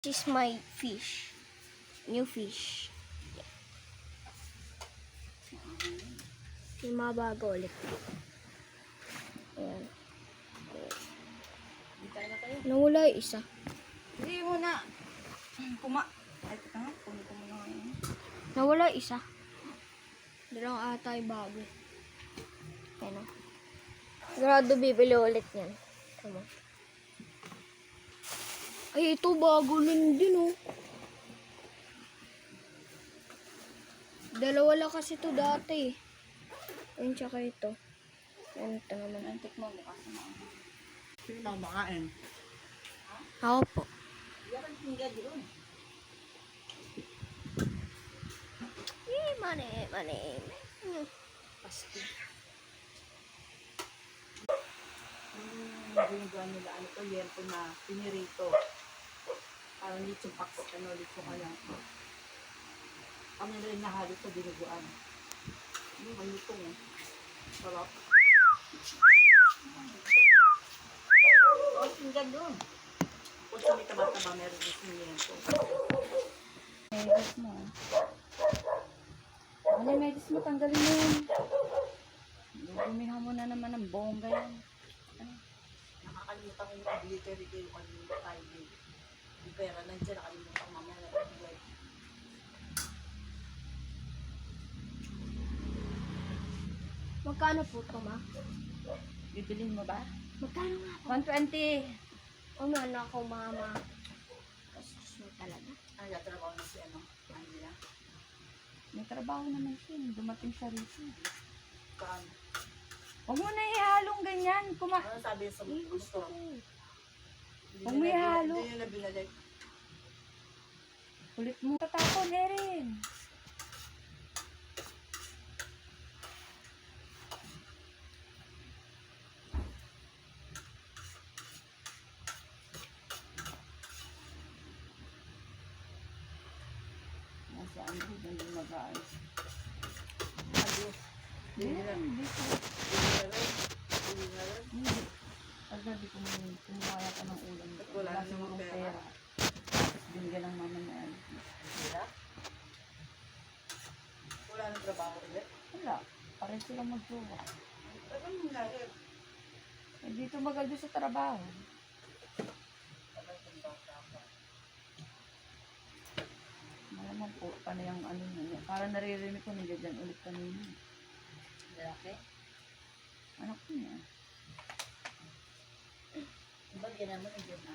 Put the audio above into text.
This is my fish. New fish. Yung mga bago ulit. Ayan. Nawala yung isa. Hindi mo na. Ay, teka nga. Kunin ko muna ngayon. Nawala yung isa. Dalawang ata yung bago. Ayan o. Sigurado bibili ulit yan. Tama. Ay, ito bago din oh. Dalawa lang kasi ito dati. Ayun, tsaka ito. Ayun, ito naman. Nantik mo mukha sa mga. Sino na kumakain? Ako po. Yakan tingga doon. Money. Paski. Ginagawa nila, ano to, yerpo na pinirito. Parang litsong paksa, litsong alam. Kami na rin nahalo sa dinuguan. Yung malutong eh. Sarap. Tingga doon. Kung sa may taba-taba, meron din yung yerpo. Medis mo. Ano medis mo, tanggalin mo yun. Gumihan mo na naman ng bongga yan. Nakakalimutan ko yung obliterate yung kalimutan tayo. Yung pera nandiyan, nakalimutan ko mamaya. Magkano po ito, ma? Bibilin mo ba? Magkano nga po? 120. Umano ako, mama. Kastos mo talaga. Ay, yatrabaho na si ano, Angela. May trabaho naman siya. Dumating siya rito. Kaan. Huwag mo na ihalong ganyan. Ano sabi niya sa gusto? Huwag mo ihalo. Hindi niya na binalik. Kulit mo. Tatapon, Erin. Nasa ano, hindi mag-aayos. Adios. Hindi na. Hindi ko. Hindi na rin. Hindi. Pag sabi ko mo, kumukaya ka ng ulam. Wala na sigurong namang pera. Binigyan ng mama na ano. Wala? Wala nang trabaho ulit? Wala. Pares silang magjowa. Ano nangyari? Eh, dito magaldo sa trabaho. Malamang po, paano yung ano niya. Parang naririnig ko nandiyan dyan ulit kanina. Lalaki? Anak ko niya. Diba, ginawa mo nandiyan na?